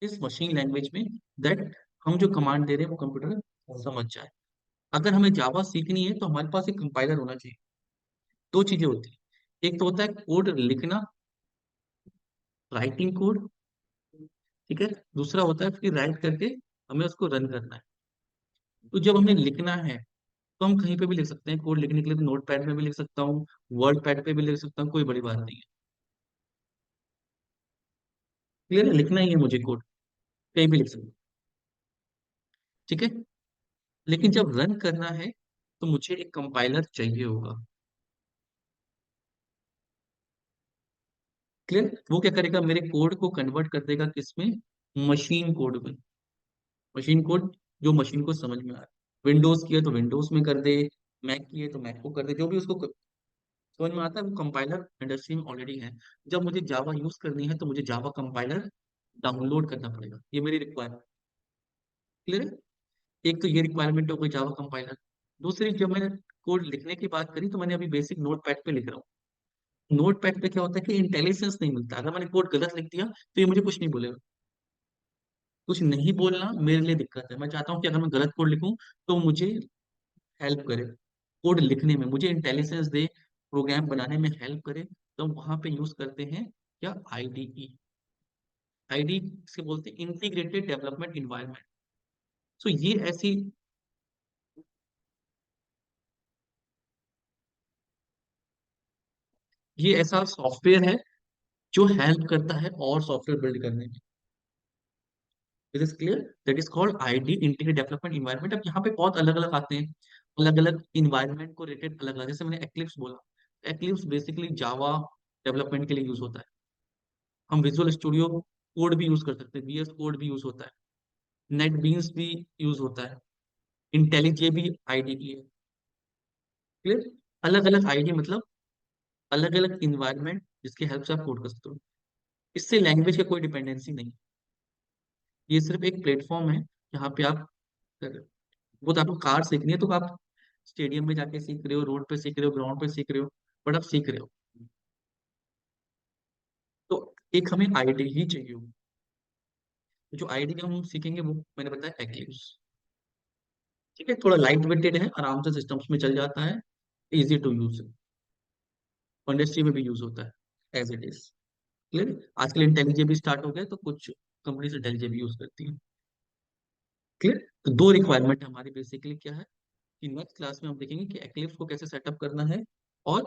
इस मशीन लैंग्वेज में, दैट हम जो कमांड दे रहे हैं वो कंप्यूटर समझ जाए। अगर हमें जावा सीखनी है तो हमारे पास एक कंपाइलर होना चाहिए। दो चीजें होती हैं, एक तो होता है कोड लिखना, राइटिंग कोड। ठीक है, दूसरा होता है फिर राइट करके हमें उसको रन करना है। तो जब हमें लिखना है तो हम कहीं पे भी लिख सकते हैं। कोड लिखने के लिए तो नोट पैड में भी लिख सकता हूँ, वर्ड पैड पे भी लिख सकता हूँ, कोई बड़ी बात नहीं है। क्लियर है? लिखना ही है मुझे कोड, कहीं भी लिख सकता हूँ। ठीक है, लेकिन जब रन करना है तो मुझे एक कंपाइलर चाहिए होगा। क्लियर? वो क्या करेगा, मेरे कोड को कन्वर्ट कर देगा किसमें? मशीन कोड में। मशीन कोड जो मशीन को समझ में आ रहा है। विंडोज की है तो विंडोज में कर दे, मैक की है तो मैक को कर दे, जो भी उसको समझ में आता है वो कंपाइलर इंडस्ट्री में ऑलरेडी है। जब मुझे जावा यूज करनी है तो मुझे जावा कंपाइलर डाउनलोड करना पड़ेगा, ये मेरी रिक्वायरमेंट। क्लियर है? एक तो ये रिक्वायरमेंट हो गई जावा कंपाइलर। दूसरी, जब मैंने कोड लिखने की बात करी तो मैंने अभी बेसिक नोट पैड पे लिख रहा हूँ। नोट पैड पे क्या होता है कि इंटेलिजेंस नहीं मिलता, अगर मैंने कोड गलत लिख दिया तो ये मुझे कुछ नहीं बोलेगा। कुछ नहीं बोलना मेरे लिए दिक्कत है। मैं चाहता हूँ कि अगर मैं गलत कोड लिखूं तो मुझे हेल्प करे, कोड लिखने में मुझे इंटेलिजेंस दे, प्रोग्राम बनाने में हेल्प करे। तो वहां पे यूज करते हैं क्या, आईडीई। आईडी से बोलते हैं इंटीग्रेटेड डेवलपमेंट इन्वायरमेंट। सो ये ऐसा सॉफ्टवेयर है जो हेल्प करता है और सॉफ्टवेयर बिल्ड करने में। It is clear, that is called ID, integrated development environment. अब यहाँ पे बहुत अलग अलग आते हैं, अलग अलग इन्वायरमेंट को रेटेड अलग अलग, जैसे मैंने एक्लिप्स बोला। एक्लिप्स बेसिकली जावा डेवलपमेंट के लिए यूज होता है। हम विजुअल स्टूडियो कोड भी यूज कर सकते हैं, वीएस कोड भी यूज होता है, नेट बीन्स भी यूज होता है, इंटेलिजे भी आईडी की है। क्लियर, अलग अलग आईडी मतलब अलग अलग इन्वायरमेंट जिसकी हेल्प से आप कोड कर सकते हो। इससे लैंग्वेज का कोई डिपेंडेंसी नहीं। ये सिर्फ एक प्लेटफॉर्म है जहाँ पे आप, वो तो आपको कार सीखनी है तो आप स्टेडियम में जाके सीख रहे हो, रोड पे सीख रहे हो, ग्राउंड पे सीख रहे हो, बट आप सीख रहे हो। तो एक हमें आईडी ही चाहिए होगी। जो आईडी का हम सीखेंगे वो मैंने बताया एक्लिप्स। ठीक है, थोड़ा लाइट वेटेड है, आराम से सिस्टम्स में चल जाता है, इजी टू यूज, इंडस्ट्री में भी यूज होता है एज इट इज। क्लियर, आजकल इंटेलिजे भी स्टार्ट हो गए तो कुछ कंपनीज इंटेलिजे भी यूज करती हैं। क्लियर, तो दो रिक्वायरमेंट हमारी बेसिकली क्या है कि नेक्स्ट क्लास में हम देखेंगे कि एक्लिप्स को कैसे सेटअप करना है, और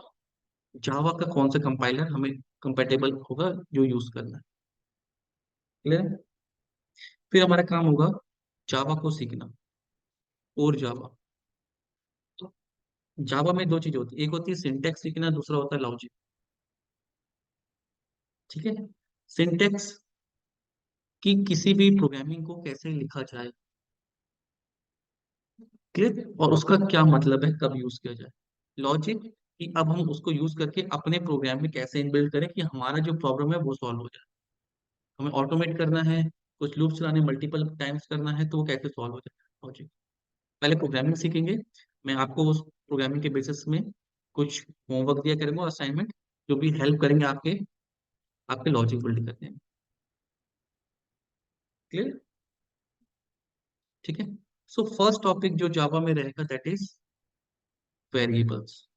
जावा का कौन सा कंपाइलर हमें कंपेटेबल होगा जो यूज करना है। क्लियर, फिर हमारा काम होगा जावा को सीखना, और जावा। जावा में दो चीजें होती है, एक होती है सिंटेक्स सीखना, दूसरा होता है लॉजिक। ठीक है, सिंटेक्स कि किसी भी प्रोग्रामिंग को कैसे लिखा जाए, क्लियर, और उसका क्या मतलब है, कब यूज किया जाए। लॉजिक कि अब हम उसको यूज करके अपने प्रोग्राम में कैसे इनबिल्ड करें कि हमारा जो प्रॉब्लम है वो सॉल्व हो जाए। हमें ऑटोमेट करना है, कुछ लूप चलाने मल्टीपल टाइम्स करना है, तो वो कैसे सॉल्व हो जाए, लॉजिक। पहले प्रोग्रामिंग सीखेंगे, मैं आपको उस प्रोग्रामिंग के बेसिस में कुछ होमवर्क दिया करूंगा, असाइनमेंट, जो भी हेल्प करेंगे आपके आपके लॉजिक बिल्ड करने में। क्लियर, ठीक है। सो फर्स्ट टॉपिक जो जावा में रहेगा दैट इज वेरिएबल्स।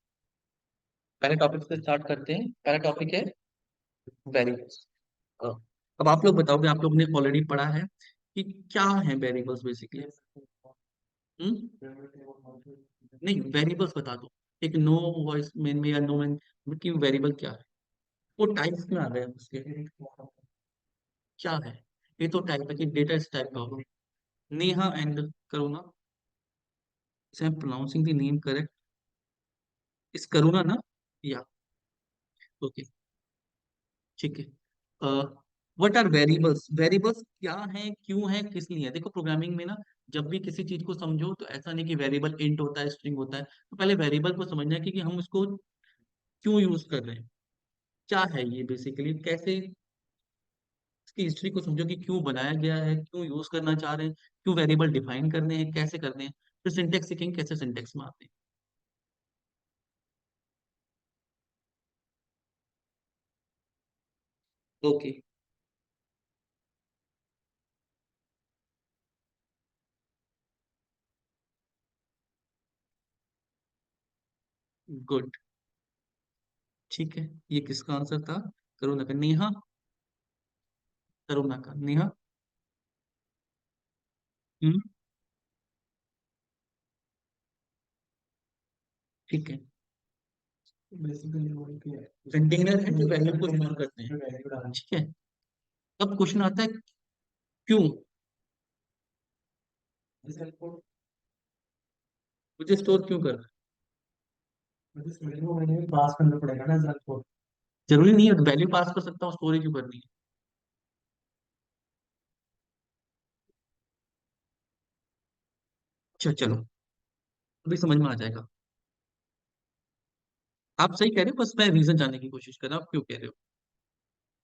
पहले टॉपिक से स्टार्ट करते हैं, पहला टॉपिक है वेरिएबल्स। अब आप लोग बताओगे, आप लोग ने ऑलरेडी पढ़ा है कि क्या है वेरिएबल्स बेसिकली। नहीं, वेरिएबल्स बता दो, एक नो वॉइस मेन में या नो मैन कि वेरिएबल क्या है। वो टाइप्स में आ गए हैं उसके, क्या है। ये तो टाइप है कि डेटा इस टाइप का होगा। Neha and Karuna, I am pronouncing the name correct, इस करुणा ना, या ओके, ठीक है। व्हाट आर वेरिएबल्स, वेरिएबल्स क्या है, क्यों है, किस लिए है। देखो प्रोग्रामिंग में ना, जब भी किसी चीज को समझो तो ऐसा नहीं कि वेरिएबल इंट होता है, स्ट्रिंग होता है, तो पहले वेरिएबल को समझना है कि हम इसको क्यों यूज कर रहे हैं, क्या है ये बेसिकली, कैसे इसकी हिस्ट्री को समझो कि क्यों बनाया गया है, क्यों यूज करना चाह रहे हैं, क्यों वेरिएबल डिफाइन करने हैं, कैसे करने हैं। फिर सिंटेक्स सीखेंगे कैसे सिंटेक्स में आते हैं। ओके, गुड, ठीक है। ये किसका आंसर था, करुणा का, नेहा, करुणा का, नेहा। हम्म, ठीक है। कंटेनर है जो वैल्यू को स्टोर करते हैं, ठीक है। अब क्वेश्चन आता है क्यों, मुझे स्टोर क्यों कर रहा है। जरूरी नहीं है, वैल्यू पास कर सकता हूँ, स्टोरेज क्यों करनी है। अच्छा चलो, अभी समझ में आ जाएगा। आप सही कह रहे हो, बस मैं रीजन जानने की कोशिश कर रहा हूँ आप क्यों कह रहे हो।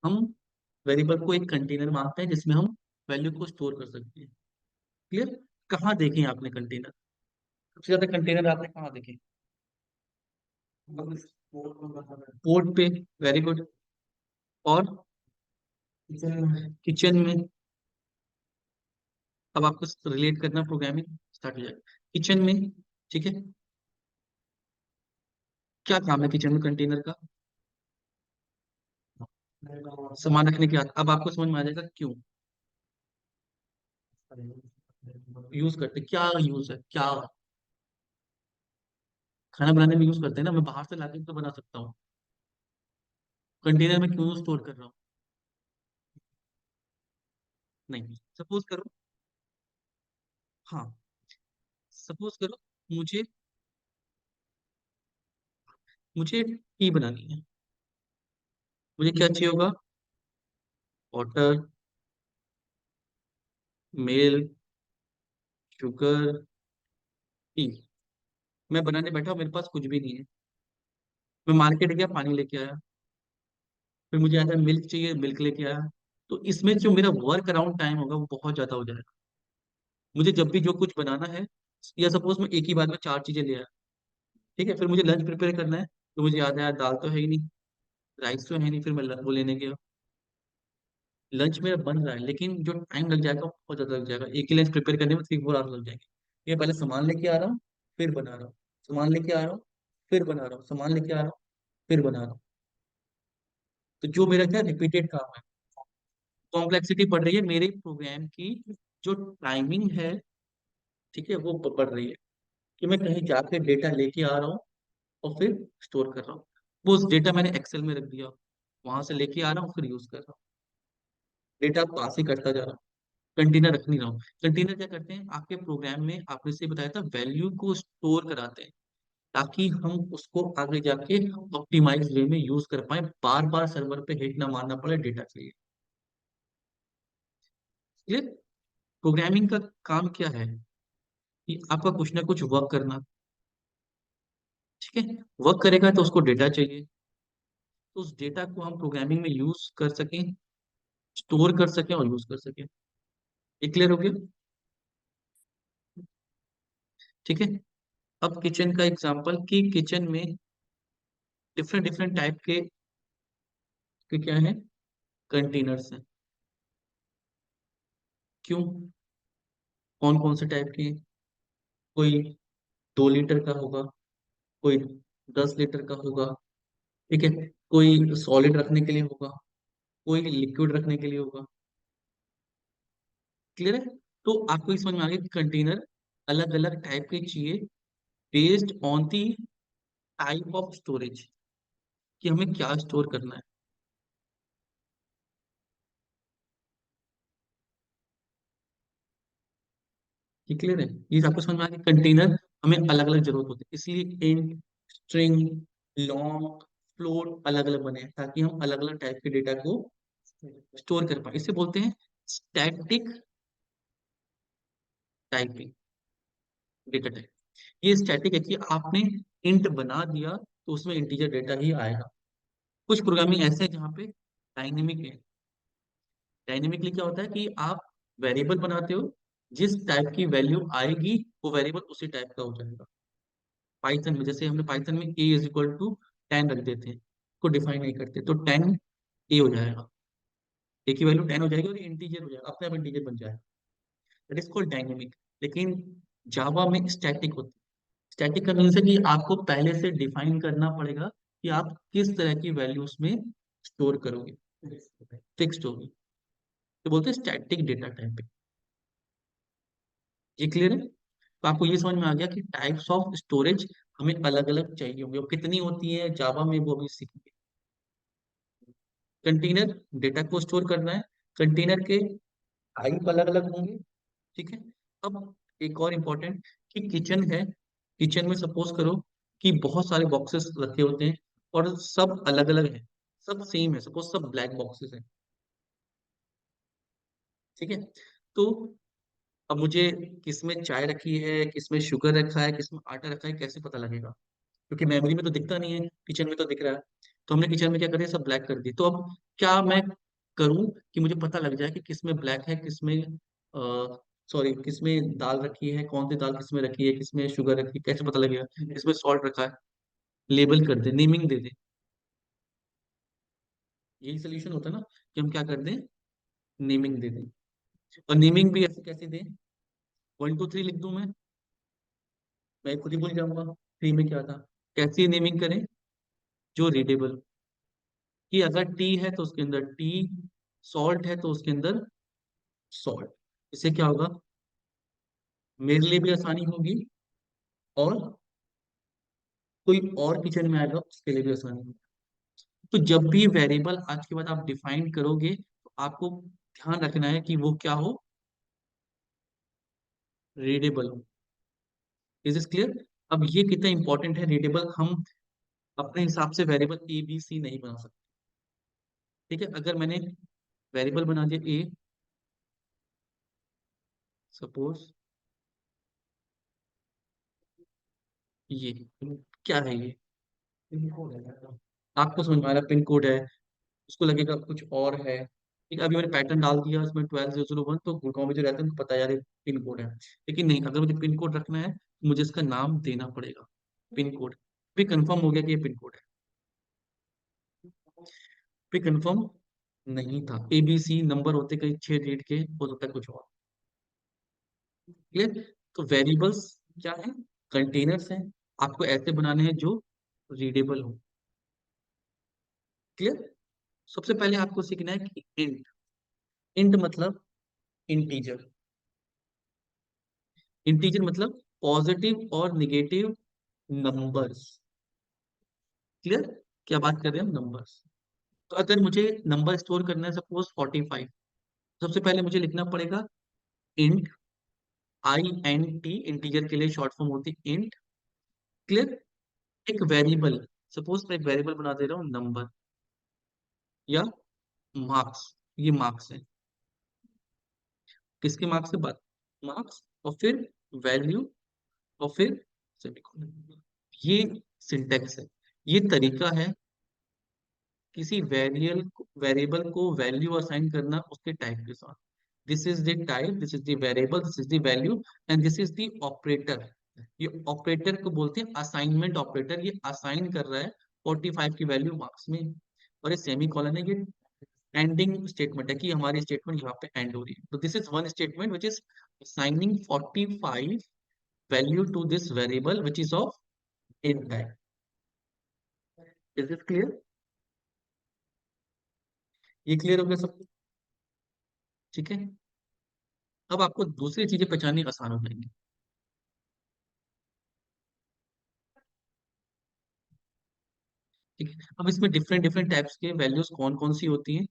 हम वेरिएबल को एक कंटेनर मानते हैं जिसमें हम वैल्यू को स्टोर कर सकते हैं। क्लियर, कहाँ देखें आपने कंटेनर, सबसे ज्यादा कंटेनर आपने कहाँ देखे, बोर्ड पे, वेरी गुड, और किचन में, अब आपको रिलेट करना प्रोग्रामिंग स्टार्ट हो जाएगा किचन में। ठीक है, क्या काम है किचन में कंटेनर का? सामान रखने की बात, अब आपको समझ में आ जाएगा क्यों यूज करते, क्या यूज है क्या। खाना बनाने में यूज करते हैं ना, मैं बाहर से लाके तो बना सकता हूँ, कंटेनर में क्यों स्टोर कर रहा हूँ? नहीं, सपोज करो, हाँ, सपोज करो मुझे मुझे टी बनानी है, मुझे क्या चाहिए होगा? Water, milk, sugar, T. मैं बनाने बैठा, मेरे पास कुछ भी नहीं है, मैं मार्केट गया पानी लेके आया, फिर मुझे आता है मिल्क चाहिए, मिल्क लेके आया। तो इसमें जो मेरा वर्क अराउंड टाइम होगा वो बहुत ज्यादा हो जाएगा। मुझे जब भी जो कुछ बनाना है, या सपोज मैं एक ही बार में चार चीजें ले आया, ठीक है, फिर मुझे लंच प्रिपेयर करना है, तो मुझे याद आया दाल तो है ही नहीं, राइस तो है नहीं, फिर मैं वो लेने गया, लंच मेरा बन रहा है, लेकिन जो टाइम लग जाएगा वो बहुत ज्यादा लग जाएगा, एक ही लंच प्रिपेयर करने में 3 4 आवर लग जाएंगे। ये पहले सामान लेके आ रहा हूँ, फिर बना रहा हूँ, सामान लेके आ रहा हूँ, फिर बना रहा हूँ, सामान लेके आ रहा हूँ, फिर बना रहा हूँ। तो जो मेरा क्या रिपीटेड काम है, कॉम्प्लेक्सिटी बढ़ रही है मेरे प्रोग्राम की, जो टाइमिंग है, ठीक है, वो बढ़ रही है, कि मैं कहीं जाके डेटा लेके आ रहा हूँ और फिर स्टोर कर रहा हूँ। वो उस डेटा मैंने एक्सेल में रख दिया, वहां से लेके आ रहा हूँ, फिर यूज कर रहा हूँ, डेटा पास ही करता जा रहा हूँ, कंटेनर रख नहीं रहा हूँ। कंटेनर क्या करते हैं आपके प्रोग्राम में, आपने से बताया था, वैल्यू को स्टोर कराते हैं, ताकि हम उसको आगे जाके ऑप्टिमाइज वे में यूज कर पाए, बार बार सर्वर पे हिट ना मारना पड़े डेटा के लिए। ये प्रोग्रामिंग का काम क्या है, कि आपका कुछ ना कुछ वर्क करना, ठीक है, वर्क करेगा तो उसको डेटा चाहिए, तो उस डेटा को हम प्रोग्रामिंग में यूज कर सकें, स्टोर कर सकें और यूज कर सकें। ये क्लियर हो गया? ठीक है, अब किचन का एग्जांपल, कि किचन में डिफरेंट डिफरेंट टाइप के क्या है, कंटेनर्स हैं। क्यों, कौन कौन से टाइप के? कोई 2 लीटर का होगा, कोई 10 लीटर का होगा, ठीक है, कोई सॉलिड रखने के लिए होगा, कोई लिक्विड रखने के लिए होगा। क्लियर है? तो आपको ये समझ में आ गया कि कंटेनर अलग अलग टाइप के चाहिए, based on the type of storage, कि हमें क्या स्टोर करना है। ये क्लियर है? ये आपको समझ में आ गया, कंटेनर हमें अलग अलग जरूरत होती है, इसलिए इंट, स्ट्रिंग, लॉन्ग, फ्लोट अलग अलग बने हैं, ताकि हम अलग अलग टाइप के डेटा को स्टोर कर पाए। इसे बोलते हैं स्टैटिक टाइपिंग, डेटा टाइप। ये स्टैटिक है कि आपने इंट बना दिया तो उसमें इंटीजर डेटा ही आएगा। कुछ प्रोग्रामिंग ऐसे है जहाँ पे डायनेमिक है। डायनेमिकली क्या होता है कि आप वेरिएबल बनाते हो, जिस टाइप की वैल्यू आएगी वो वेरिएबल उसी टाइप का हो जाएगा। पाइथन में, जैसे हमने पाइथन में a इज इक्वल टू 10 रख देते हैं, को डिफाइन नहीं करते, तो 10 a हो जाएगा, a की वैल्यू 10 हो जाएगी और इंटीजर हो जाएगा, अपने आप इंटीजर बन जाएगा। That is called dynamic. लेकिन जावा में स्टैटिक होती है। स्टैटिक का मीन्स है कि आपको पहले से डिफाइन करना पड़ेगा कि आप किस तरह की वैल्यूज में स्टोर करोगे, फिक्स्ड होगी, तो बोलते हैं स्टैटिक डेटा टाइपिंग। ये क्लियर है? तो आपको ये समझ में आ गया कि टाइप्स ऑफ स्टोरेज हमें अलग अलग चाहिए होंगे, और कितनी होती है जावा में वो भी सीखेंगे। कंटेनर डेटा को स्टोर करना है, कंटेनर के टाइप अलग अलग होंगे, ठीक है। अब एक और इम्पोर्टेंट, कि किचन है, किचन में सपोज करो कि बहुत सारे बॉक्सेस रखे होते हैं और सब अलग अलग है, सब सेम है, सपोज सब ब्लैक बॉक्सेस हैं, ठीक है। तो अब मुझे किसमें चाय रखी है, किसमें शुगर रखा है, किसमें आटा रखा है, कैसे पता लगेगा? क्योंकि मेमोरी में तो दिखता नहीं है, किचन में तो दिख रहा है। तो हमने किचन में क्या कर दिया, सब ब्लैक कर दिया। तो अब क्या मैं करूं कि मुझे पता लग जाए कि किसमें ब्लैक है, किसमें सॉरी किसमें दाल रखी है, कौन सी दाल किसमें रखी है, किसमें शुगर रखी है, कैसे पता लगेगा? किसमें सॉल्ट रखा है, लेबल कर दे, नेमिंग दे दे। यही सोल्यूशन होता है ना, कि हम क्या कर दें, नेमिंग दे दें। और नेमिंग भी ऐसे कैसे दें, 1 2 3 लिख दूं मैं खुद ही भूल जाऊंगा 3 में क्या था। कैसी नेमिंग करें? जो रीडेबल, कि अगर टी है तो उसके अंदर टी, सॉल्ट है तो उसके अंदर सॉल्ट। इससे क्या होगा? मेरे लिए भी आसानी होगी, और कोई और किचन में आएगा उसके लिए भी आसानी होगी। तो जब भी वेरिएबल आज के बाद आप डिफाइन करोगे तो आपको ध्यान रखना है कि वो क्या हो, रीडेबल हो। Is is clear? अब ये कितना इंपॉर्टेंट है रीडेबल, हम अपने हिसाब से वेरिएबल ए बी सी नहीं बना सकते। ठीक है, अगर मैंने वेरिएबल बना दिया ए, सपोज ये क्या है, ये पिन कोड है, आपको समझ में आ रहा है पिन कोड है, उसको लगेगा कुछ और है। ठीक है, अभी मैंने पैटर्न डाल दिया उसमें 12001, तो गुड़गांव में जो रहते हैं उनको पता है यार ये पिन कोड है। लेकिन नहीं, अगर मुझे पिन कोड रखना है तो मुझे इसका नाम देना पड़ेगा, पिन कोड। भी कंफर्म हो गया कि ये पिन कोड है, भी कंफर्म नहीं था। ABC नंबर होते कई 6 डिजिट के, हो सकता है कुछ और। क्लियर? तो वेरिएबल्स क्या है? कंटेनर्स हैं, आपको ऐसे बनाने हैं जो रीडेबल हो। क्लियर? सबसे पहले आपको सीखना है कि इंट, इंट मतलब इंटीजर, इंटीजर मतलब पॉजिटिव और निगेटिव नंबर्स। क्लियर? क्या बात कर रहे हैं हम? नंबर्स। तो अगर मुझे नंबर स्टोर करना है सपोज 45, सबसे पहले मुझे लिखना पड़ेगा इंट, INT, इंटीजर के लिए शॉर्ट फॉर्म होती है इंट। क्लियर? एक वेरिएबल, सपोज मैं एक वेरिएबल बना दे रहा हूँ नंबर या मार्क्स, ये मार्क्स है, किसके मार्क्स से बात, मार्क्स, और फिर वैल्यू, और फिर सेमीकोलन। ये सिंटेक्स है, ये तरीका है किसी वेरिएबल को वैल्यू असाइन करना उसके टाइप के साथ। This is the type, this is the variable, this is the value, and this is the operator. ये ऑपरेटर को बोलते हैं असाइनमेंट ऑपरेटर, ये असाइन कर रहा है 45 की वैल्यू मार्क्स में। और ये सेमी कॉलन है, ये एंडिंग स्टेटमेंट है कि हमारी स्टेटमेंट यहाँ पे एंड हो रही है। तो this is one statement which is assigning 45 value to this variable which is of int type. Is this clear? ये क्लियर हो गया सबको? ठीक है, अब आपको दूसरी चीजें पहचाननी आसान हो जाएंगी। ठीक है, अब इसमें डिफरेंट डिफरेंट टाइप्स के वैल्यूज कौन कौन सी होती हैं,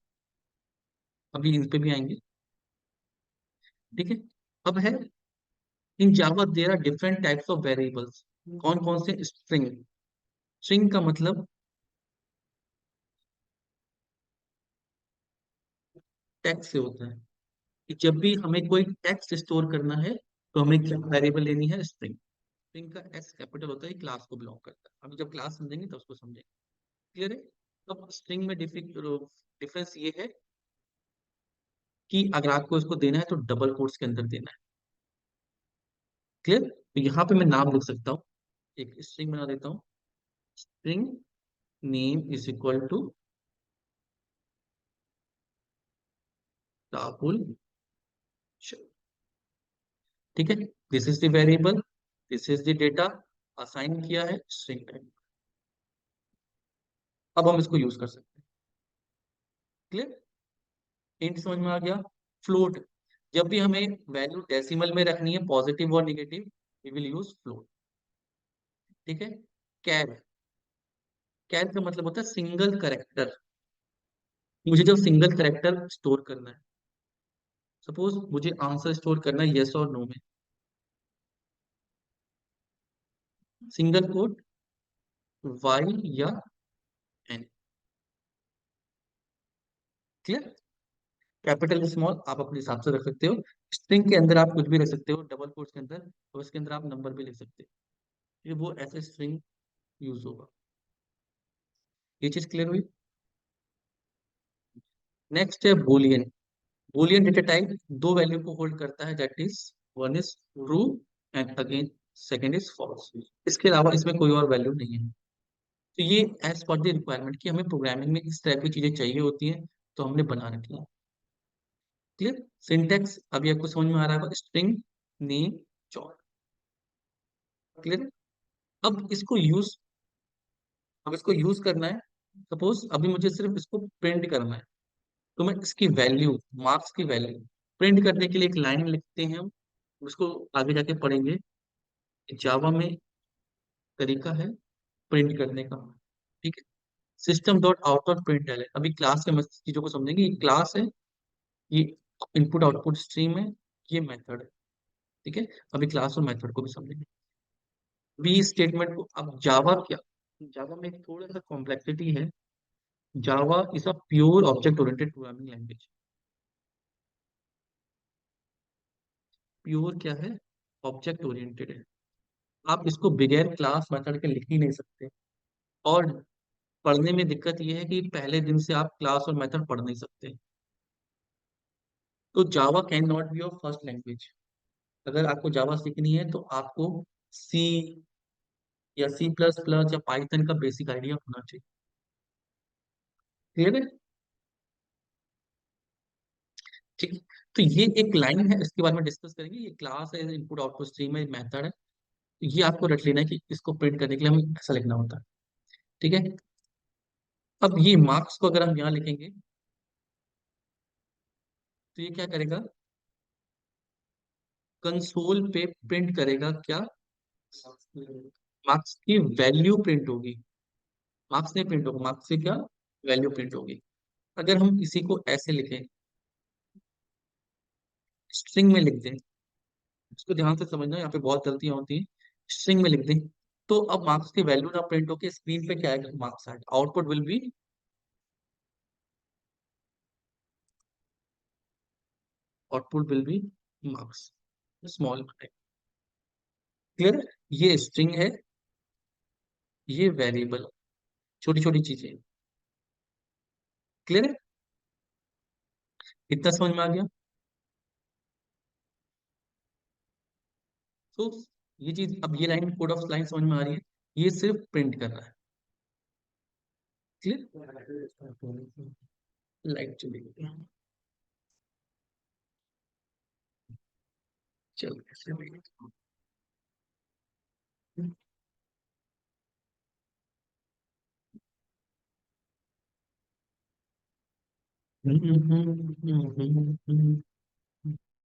अभी इन पे भी आएंगे। ठीक है, अब है in Java there are different types of variables. कौन कौन से? स्ट्रिंग, स्ट्रिंग का मतलब टेक्स्ट से होता है, कि जब भी हमें कोई टेक्स्ट स्टोर करना है तो हमें क्या वेरिएबल लेनी है? स्ट्रिंग। स्ट्रिंग का S कैपिटल होता है, क्लास को बिलोंग करता है। अभी जब क्लास समझेंगे तो उसको समझेंगे। क्लियर है? अब स्ट्रिंग में डिफरेंस ये है कि अगर आपको इसको देना है तो डबल कोट्स के अंदर देना है। क्लियर? तो यहाँ पे मैं नाम लिख सकता हूँ, एक स्ट्रिंग बना देता हूँ, string name is equal to Rahul. ठीक है, this is the variable, this is the data, assign किया है स्ट्रिंग टाइप। अब हम इसको यूज कर सकते हैं। क्लियर? इंट समझ में आ गया। फ्लोट, जब भी हमें वैल्यू डेसिमल में रखनी है पॉजिटिव और negative, we will use float. ठीक है, कैर, कैर का मतलब होता है सिंगल करेक्टर। मुझे जब सिंगल करेक्टर स्टोर करना है, सपोज मुझे आंसर स्टोर करना है यस और नो में, सिंगल कोट वाई या एन। क्लियर? कैपिटल स्मॉल आप अपने हिसाब से रख सकते हो, स्ट्रिंग के अंदर आप कुछ भी रख सकते हो, डबल कोट्स के अंदर, और उसके अंदर आप नंबर भी लिख सकते हो, फिर वो ऐसे स्ट्रिंग यूज होगा। ये चीज क्लियर हुई? नेक्स्ट है बूलियन। बूलियन डेटा टाइप दो वैल्यू को होल्ड करता है, that is one is true and again second is false. इसके अलावा इसमें कोई और वैल्यू नहीं है। तो ये एज पर द रिक्वायरमेंट कि हमें प्रोग्रामिंग में इस तरह की चीजें चाहिए होती हैं, तो हमने बना रखी है। क्लियर? सिंटेक्स अभी आपको समझ में आ रहा है, स्ट्रिंग नेम जॉन। क्लियर। अब इसको यूज अब इसको यूज करना है। सपोज अभी मुझे सिर्फ इसको प्रिंट करना है, तो मैं इसकी वैल्यू, मार्क्स की वैल्यू प्रिंट करने के लिए एक लाइन लिखते हैं हम, उसको आगे जाके पढ़ेंगे। जावा में तरीका है प्रिंट करने का। ठीक है। System dot out of print है, अभी क्लास के चीजों को समझेंगे। ये क्लास है, ये इनपुट आउटपुट स्ट्रीम है, ये मेथड है। ठीक है। अभी क्लास और मेथड को भी समझेंगे। बी स्टेटमेंट को, अब जावा क्या, जावा में एक थोड़ा सा कॉम्प्लेक्सिटी है। Java is a pure object oriented programming language. Pure क्या है, ऑब्जेक्ट ओरिएंटेड है। आप इसको बगैर क्लास मेथड के लिख ही नहीं सकते। और पढ़ने में दिक्कत ये है कि पहले दिन से आप क्लास और मेथड पढ़ नहीं सकते। तो Java can not be your first language. अगर आपको जावा सीखनी है तो आपको सी या सी प्लस प्लस या पाइथन का बेसिक आइडिया होना चाहिए। क्लियर है। ठीक है। तो ये एक लाइन है, इसके बारे में डिस्कस करेंगे। ये क्लास है, इनपुट आउटपुट स्ट्रीम है, मेथड है। तो ये आपको रट लेना है कि इसको प्रिंट करने के लिए हमें ऐसा लिखना होता है। ठीक है। अब ये मार्क्स को अगर हम यहाँ लिखेंगे तो ये क्या करेगा, कंसोल पे प्रिंट करेगा क्या, मार्क्स की वैल्यू प्रिंट होगी। मार्क्स नहीं प्रिंट होगा, मार्क्स से क्या, वैल्यू प्रिंट होगी। अगर हम इसी को ऐसे लिखें, स्ट्रिंग में लिख दें, इसको ध्यान से समझना, यहाँ पे बहुत गलतियां होती हैं। स्ट्रिंग में लिख दें, तो अब मार्क्स की वैल्यू ना प्रिंट होके स्क्रीन पे क्या आएगा, मार्क्स आएगा। Output will be, output will be marks, small. Clear. ये स्ट्रिंग है, ये वेरिएबल, छोटी छोटी चीजें। क्लियर है। इतना समझ में आ गया। तो ये चीज, अब ये लाइन, कोड ऑफ लाइन समझ में आ रही है। ये सिर्फ प्रिंट कर रहा है। क्लियर। लाइट चली गई। चल ऐसे भी।